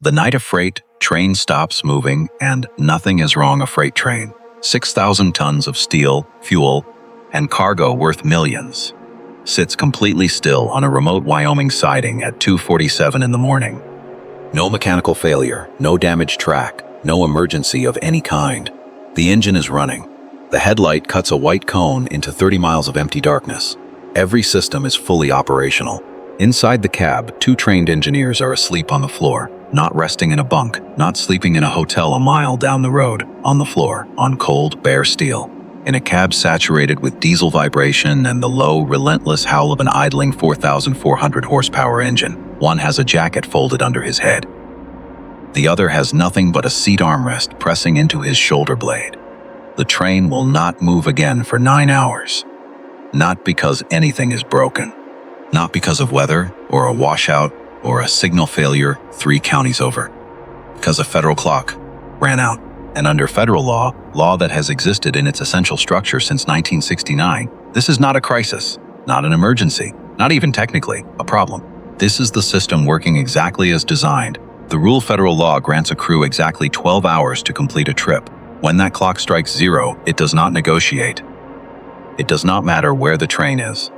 The night of freight, train stops moving, and nothing is wrong. A freight train, 6,000 tons of steel, fuel, and cargo worth millions, sits completely still on a remote Wyoming siding at 2:47 in the morning. No mechanical failure, no damaged track, no emergency of any kind. The engine is running. The headlight cuts a white cone into 30 miles of empty darkness. Every system is fully operational. Inside the cab, 2 trained engineers are asleep on the floor, not resting in a bunk, not sleeping in a hotel a mile down the road, on the floor, on cold, bare steel. In a cab saturated with diesel vibration and the low, relentless howl of an idling 4,400 horsepower engine, one has a jacket folded under his head. The other has nothing but a seat armrest pressing into his shoulder blade. The train will not move again for 9 hours. Not because anything is broken. Not because of weather, or a washout, or a signal failure 3 counties over. Because a federal clock ran out. And under federal law that has existed in its essential structure since 1969, this is not a crisis, not an emergency, not even technically a problem. This is the system working exactly as designed. The rule federal law grants a crew exactly 12 hours to complete a trip. When that clock strikes 0, it does not negotiate. It does not matter where the train is.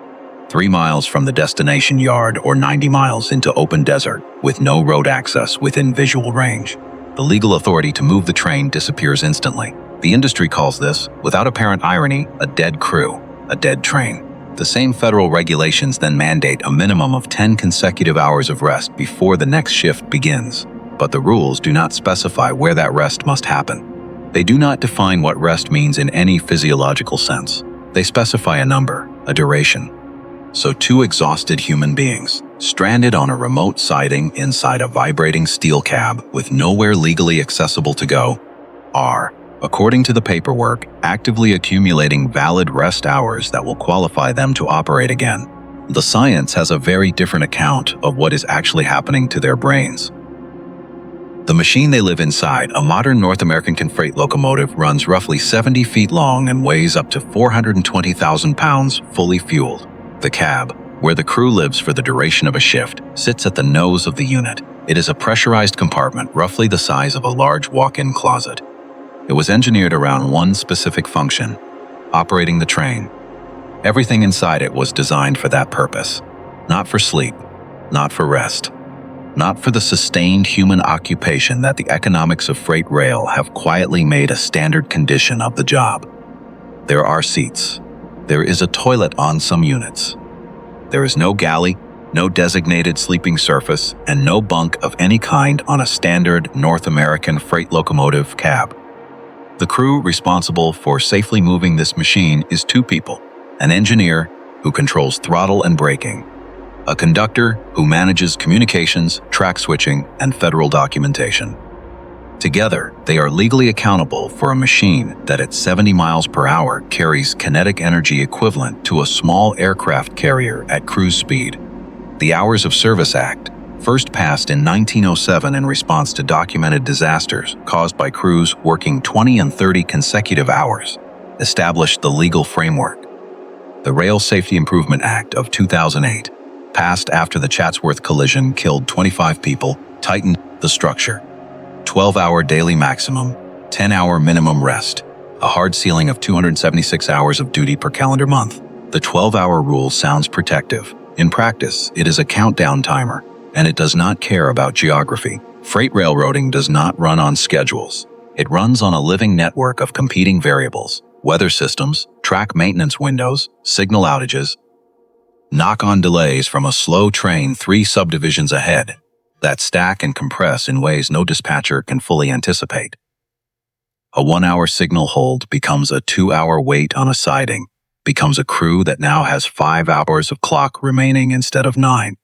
3 miles from the destination yard or 90 miles into open desert with no road access within visual range. The legal authority to move the train disappears instantly. The industry calls this, without apparent irony, a dead crew, a dead train. The same federal regulations then mandate a minimum of 10 consecutive hours of rest before the next shift begins. But the rules do not specify where that rest must happen. They do not define what rest means in any physiological sense. They specify a number, a duration. So 2 exhausted human beings, stranded on a remote siding inside a vibrating steel cab with nowhere legally accessible to go, are, according to the paperwork, actively accumulating valid rest hours that will qualify them to operate again. The science has a very different account of what is actually happening to their brains. The machine they live inside, a modern North American freight locomotive, runs roughly 70 feet long and weighs up to 420,000 pounds fully fueled. The cab, where the crew lives for the duration of a shift, sits at the nose of the unit. It is a pressurized compartment roughly the size of a large walk-in closet. It was engineered around one specific function: operating the train. Everything inside it was designed for that purpose. Not for sleep, not for rest, not for the sustained human occupation that the economics of freight rail have quietly made a standard condition of the job. There are seats. There is a toilet on some units. There is no galley, no designated sleeping surface, and no bunk of any kind on a standard North American freight locomotive cab. The crew responsible for safely moving this machine is 2 people: an engineer who controls throttle and braking, a conductor who manages communications, track switching, and federal documentation. Together, they are legally accountable for a machine that at 70 miles per hour carries kinetic energy equivalent to a small aircraft carrier at cruise speed. The Hours of Service Act, first passed in 1907 in response to documented disasters caused by crews working 20 and 30 consecutive hours, established the legal framework. The Rail Safety Improvement Act of 2008, passed after the Chatsworth collision killed 25 people, tightened the structure. 12-hour daily maximum, 10-hour minimum rest, a hard ceiling of 276 hours of duty per calendar month. The 12-hour rule sounds protective. In practice, it is a countdown timer, and it does not care about geography. Freight railroading does not run on schedules. It runs on a living network of competing variables: weather systems, track maintenance windows, signal outages, knock-on delays from a slow train 3 subdivisions ahead that stack and compress in ways no dispatcher can fully anticipate. A 1-hour signal hold becomes a 2-hour wait on a siding, becomes a crew that now has 5 hours of clock remaining instead of 9.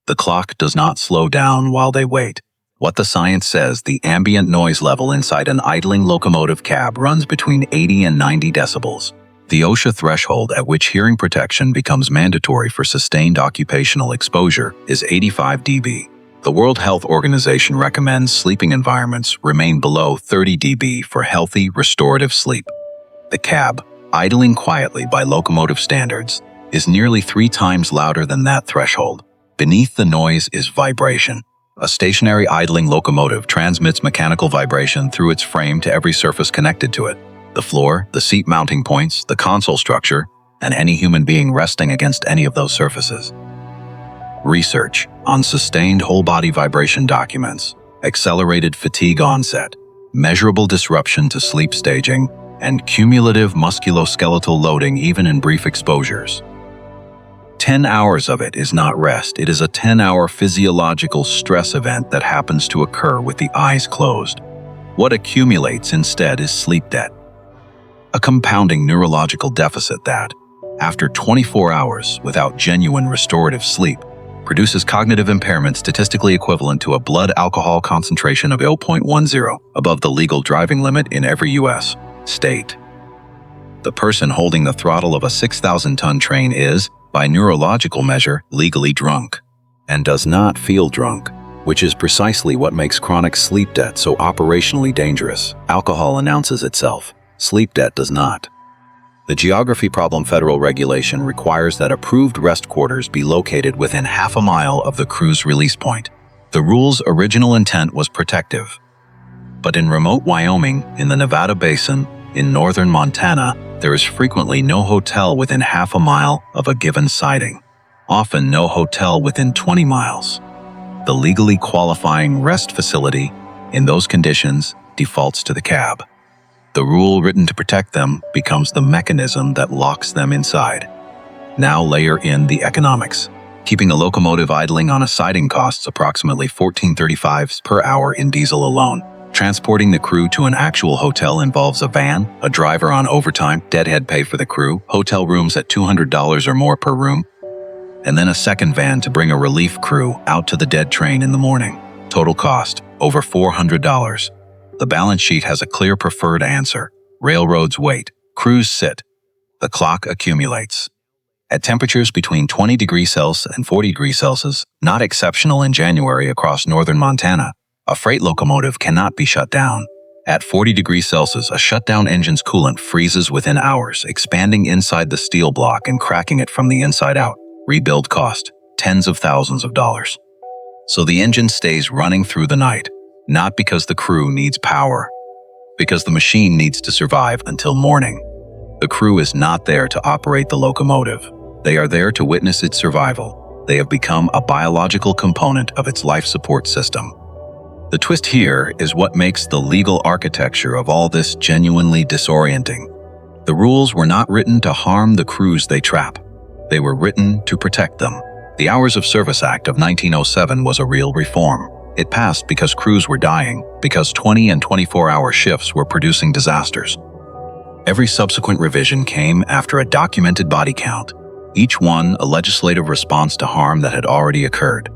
The clock does not slow down while they wait. What the science says, the ambient noise level inside an idling locomotive cab runs between 80 and 90 decibels. The OSHA threshold at which hearing protection becomes mandatory for sustained occupational exposure is 85 dB. The World Health Organization recommends sleeping environments remain below 30 dB for healthy, restorative sleep. The cab, idling quietly by locomotive standards, is nearly 3 times louder than that threshold. Beneath the noise is vibration, A stationary idling locomotive transmits mechanical vibration through its frame to every surface connected to it: the floor, the seat mounting points, the console structure, and any human being resting against any of those surfaces. Research on sustained whole-body vibration documents accelerated fatigue onset, measurable disruption to sleep staging, and cumulative musculoskeletal loading even in brief exposures. 10 hours of it is not rest. It is a 10-hour physiological stress event that happens to occur with the eyes closed. What accumulates instead is sleep debt, a compounding neurological deficit that, after 24 hours without genuine restorative sleep, produces cognitive impairment statistically equivalent to a blood alcohol concentration of 0.10 above the legal driving limit in every U.S. state. The person holding the throttle of a 6,000-ton train is, by neurological measure, legally drunk, and does not feel drunk, which is precisely what makes chronic sleep debt so operationally dangerous. Alcohol announces itself. Sleep debt does not. The geography problem federal regulation requires that approved rest quarters be located within half a mile of the crew's release point. The rule's original intent was protective. But in remote Wyoming, in the Nevada Basin, in northern Montana, there is frequently no hotel within half a mile of a given sighting, often no hotel within 20 miles. The legally qualifying rest facility, in those conditions, defaults to the cab. The rule written to protect them becomes the mechanism that locks them inside. Now layer in the economics. Keeping a locomotive idling on a siding costs approximately $14.35 per hour in diesel alone. Transporting the crew to an actual hotel involves a van, a driver on overtime, deadhead pay for the crew, hotel rooms at $200 or more per room, and then a second van to bring a relief crew out to the dead train in the morning. Total cost, over $400. The balance sheet has a clear preferred answer. Railroads wait, crews sit. The clock accumulates. At temperatures between 20 degrees Celsius and 40 degrees Celsius, not exceptional in January across northern Montana, a freight locomotive cannot be shut down. At 40 degrees Celsius, a shutdown engine's coolant freezes within hours, expanding inside the steel block and cracking it from the inside out. Rebuild cost, tens of thousands of dollars. So the engine stays running through the night, not because the crew needs power, because the machine needs to survive until morning. The crew is not there to operate the locomotive. They are there to witness its survival. They have become a biological component of its life support system. The twist here is what makes the legal architecture of all this genuinely disorienting. The rules were not written to harm the crews they trap. They were written to protect them. The Hours of Service Act of 1907 was a real reform. It passed because crews were dying, because 20 and 24-hour shifts were producing disasters. Every subsequent revision came after a documented body count, each one a legislative response to harm that had already occurred.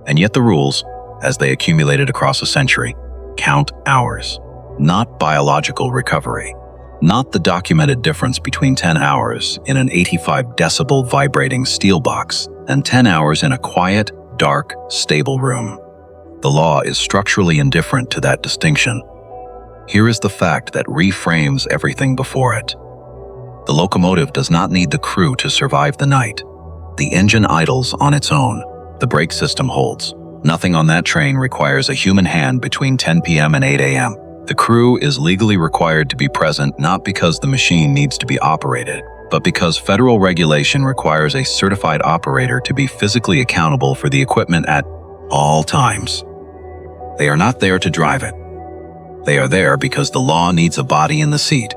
And yet the rules, as they accumulated across a century, count hours, not biological recovery, not the documented difference between 10 hours in an 85-decibel vibrating steel box and 10 hours in a quiet, dark, stable room. The law is structurally indifferent to that distinction. Here is the fact that reframes everything before it. The locomotive does not need the crew to survive the night. The engine idles on its own. The brake system holds. Nothing on that train requires a human hand between 10 p.m. and 8 a.m. The crew is legally required to be present not because the machine needs to be operated, but because federal regulation requires a certified operator to be physically accountable for the equipment at all times. They are not there to drive it. They are there because the law needs a body in the seat.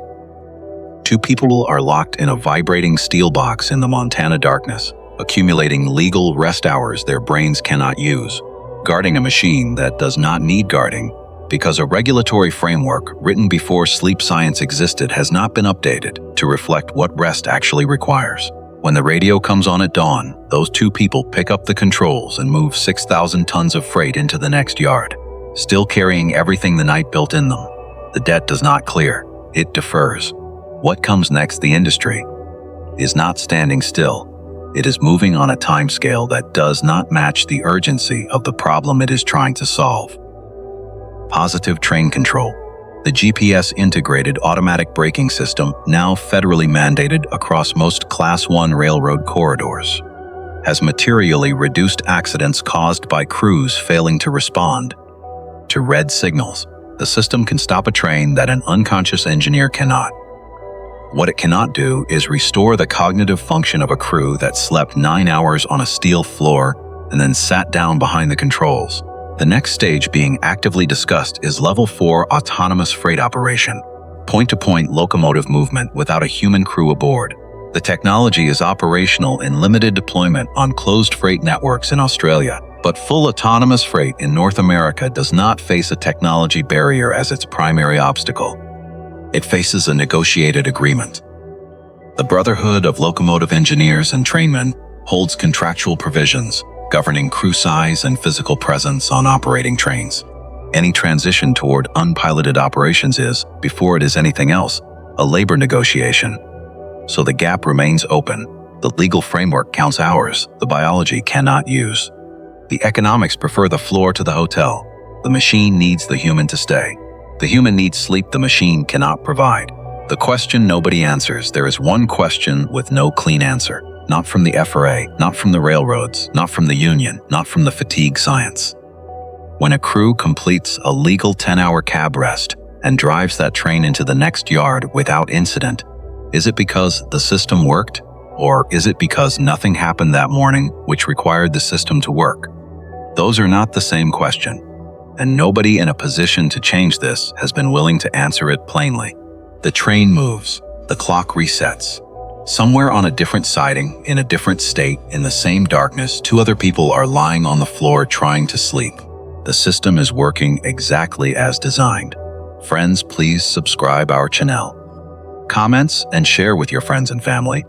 Two people are locked in a vibrating steel box in the Montana darkness, accumulating legal rest hours their brains cannot use, guarding a machine that does not need guarding, because a regulatory framework written before sleep science existed has not been updated to reflect what rest actually requires. When the radio comes on at dawn, those two people pick up the controls and move 6,000 tons of freight into the next yard, still carrying everything the night built in them. The debt does not clear, it defers. What comes next, the industry, is not standing still. It is moving on a timescale that does not match the urgency of the problem it is trying to solve. Positive train control, the GPS-integrated automatic braking system now federally mandated across most Class 1 railroad corridors, has materially reduced accidents caused by crews failing to respond to red signals. The system can stop a train that an unconscious engineer cannot. What it cannot do is restore the cognitive function of a crew that slept 9 hours on a steel floor and then sat down behind the controls. The next stage being actively discussed is Level 4 autonomous freight operation, point-to-point locomotive movement without a human crew aboard. The technology is operational in limited deployment on closed freight networks in Australia, but full autonomous freight in North America does not face a technology barrier as its primary obstacle. It faces a negotiated agreement. The Brotherhood of Locomotive Engineers and Trainmen holds contractual provisions governing crew size and physical presence on operating trains. Any transition toward unpiloted operations is, before it is anything else, a labor negotiation. So the gap remains open. The legal framework counts hours the biology cannot use. The economics prefer the floor to the hotel. The machine needs the human to stay. The human needs sleep the machine cannot provide. The question nobody answers. There is one question with no clean answer. Not from the FRA, not from the railroads, not from the union, not from the fatigue science. When a crew completes a legal 10-hour cab rest and drives that train into the next yard without incident, is it because the system worked? Or is it because nothing happened that morning which required the system to work? Those are not the same question. And nobody in a position to change this has been willing to answer it plainly. The train moves, the clock resets. Somewhere on a different siding, in a different state, in the same darkness, 2 other people are lying on the floor trying to sleep. The system is working exactly as designed. Friends, please subscribe our channel. Comments and share with your friends and family.